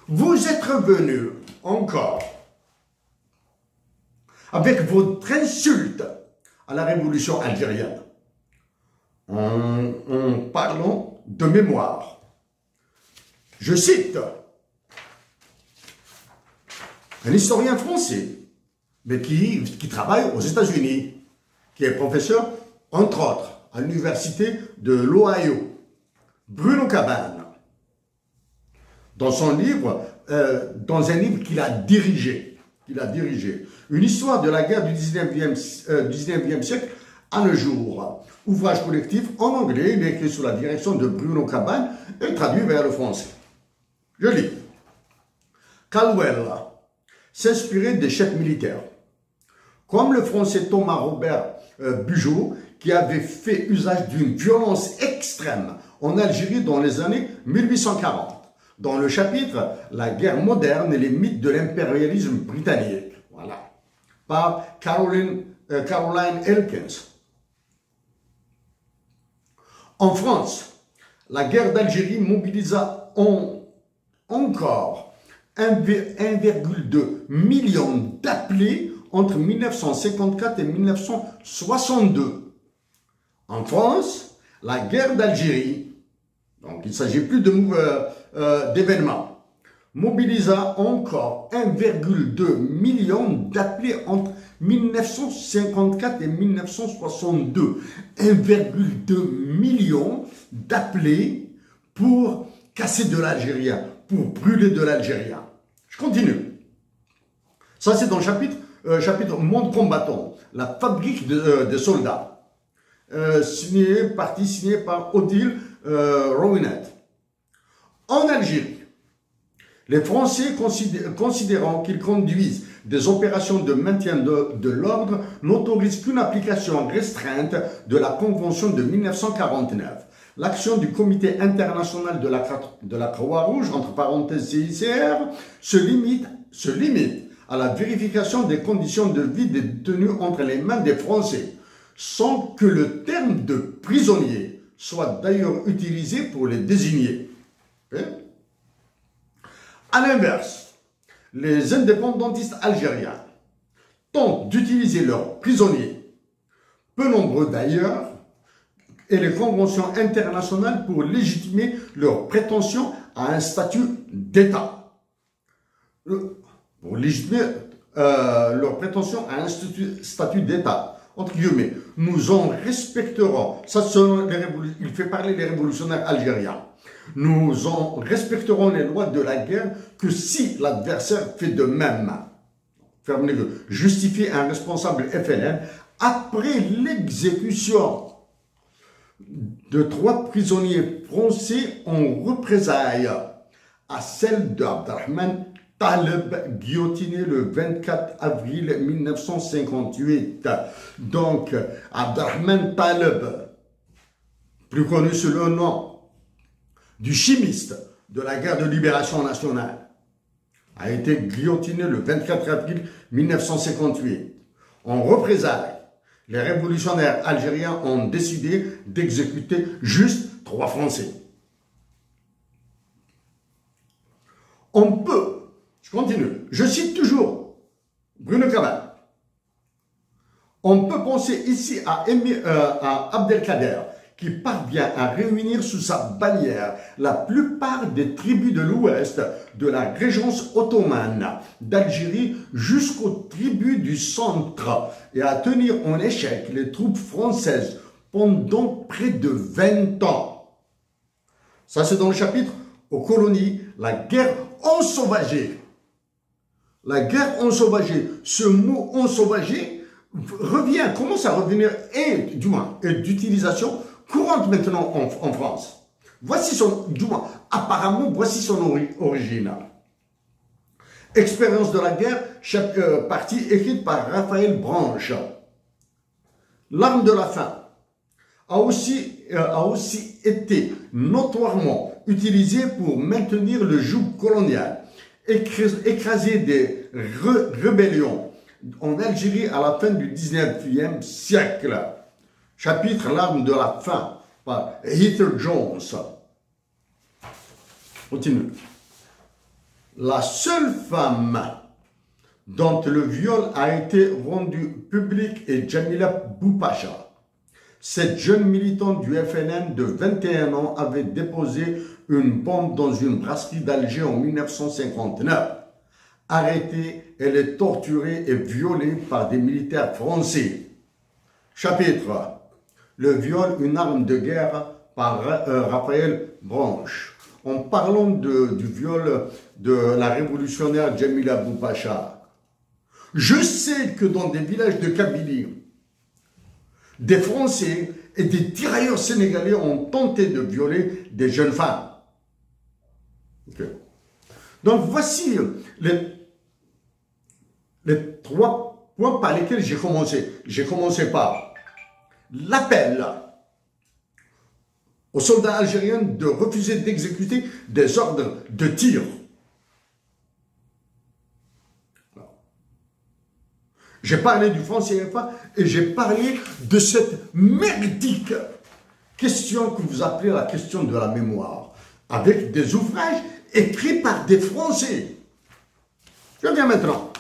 Vous êtes revenu encore avec votre insulte à la révolution algérienne en parlant de mémoire. Je cite un historien français, mais qui travaille aux États-Unis, qui est professeur, entre autres, à l'université de l'Ohio, Bruno Cabane, dans son livre, dans un livre qu'il a dirigé, une histoire de la guerre du 19e siècle à nos jours. Ouvrage collectif en anglais, il est écrit sous la direction de Bruno Cabane et traduit vers le français. Je lis. Caldwell s'inspirait des chefs militaires, comme le français Thomas Robert Bugeaud, qui avait fait usage d'une violence extrême en Algérie dans les années 1840, dans le chapitre « La guerre moderne et les mythes de l'impérialisme britannique », voilà, par Caroline Elkins. En France, la guerre d'Algérie mobilisa encore 1,2 million d'appelés entre 1954 et 1962. En France, la guerre d'Algérie, donc il ne s'agit plus d'événements, mobilisa encore 1,2 million d'appelés entre 1954 et 1962. 1,2 million d'appelés pour casser de l'algérien, pour brûler de l'algérien. Je continue. Ça, c'est dans le chapitre Monde combattant, la fabrique de soldats. Partie signée par Odile Rowinette. En Algérie, les Français, considérant qu'ils conduisent des opérations de maintien de l'ordre, n'autorisent qu'une application restreinte de la Convention de 1949. L'action du Comité international de la Croix-Rouge, entre parenthèses CICR, se limite à la vérification des conditions de vie des détenus entre les mains des Français, sans que le terme de prisonnier soit d'ailleurs utilisé pour les désigner. À l'inverse, les indépendantistes algériens tentent d'utiliser leurs prisonniers, peu nombreux d'ailleurs, et les conventions internationales pour légitimer leur prétention à un statut d'État. Pour légitimer leur prétention à un statut d'État. Entre guillemets, nous en respecterons, ça il fait parler les révolutionnaires algériens, nous en respecterons les lois de la guerre que si l'adversaire fait de même. Fermez les yeux. Justifier un responsable FLN après l'exécution de 3 prisonniers français en représailles à celle d'Abdelrahman Taleb, guillotiné le 24 avril 1958. Donc, Abdelrahman Taleb, plus connu sous le nom du chimiste de la guerre de libération nationale, a été guillotiné le 24 avril 1958. En représailles, les révolutionnaires algériens ont décidé d'exécuter juste 3 Français. On peut, je continue, je cite toujours Bruno Cabane, on peut penser ici à Abdelkader, qui parvient à réunir sous sa bannière la plupart des tribus de l'ouest de la régence ottomane d'Algérie jusqu'aux tribus du centre et à tenir en échec les troupes françaises pendant près de 20 ans. Ça, c'est dans le chapitre aux colonies, la guerre ensauvagée. La guerre ensauvagée, ce mot ensauvagé revient, commence à revenir, et d'utilisation courante maintenant en France. Voici apparemment, voici son origine. Expérience de la guerre, partie écrite par Raphaël Branche. L'arme de la faim a aussi été notoirement utilisée pour maintenir le joug colonial, écraser des rébellions en Algérie à la fin du 19e siècle. Chapitre L'arme de la faim par Heather Jones. Continue. la seule femme dont le viol a été rendu public est Djamila Boupacha. Cette jeune militante du FNN de 21 ans avait déposé une bombe dans une brasserie d'Alger en 1959. Arrêtée, elle est torturée et violée par des militaires français. Chapitre: le viol, une arme de guerre, par Raphaël Branche. En parlant du viol de la révolutionnaire Djamila Boupacha, je sais que dans des villages de Kabylie, des Français et des tirailleurs sénégalais ont tenté de violer des jeunes femmes. Okay. Donc voici les 3 points par lesquels j'ai commencé. J'ai commencé par l'appel aux soldats algériens de refuser d'exécuter des ordres de tir. J'ai parlé du franc CFA et j'ai parlé de cette merdique question que vous appelez la question de la mémoire, avec des ouvrages écrits par des Français. Je viens maintenant.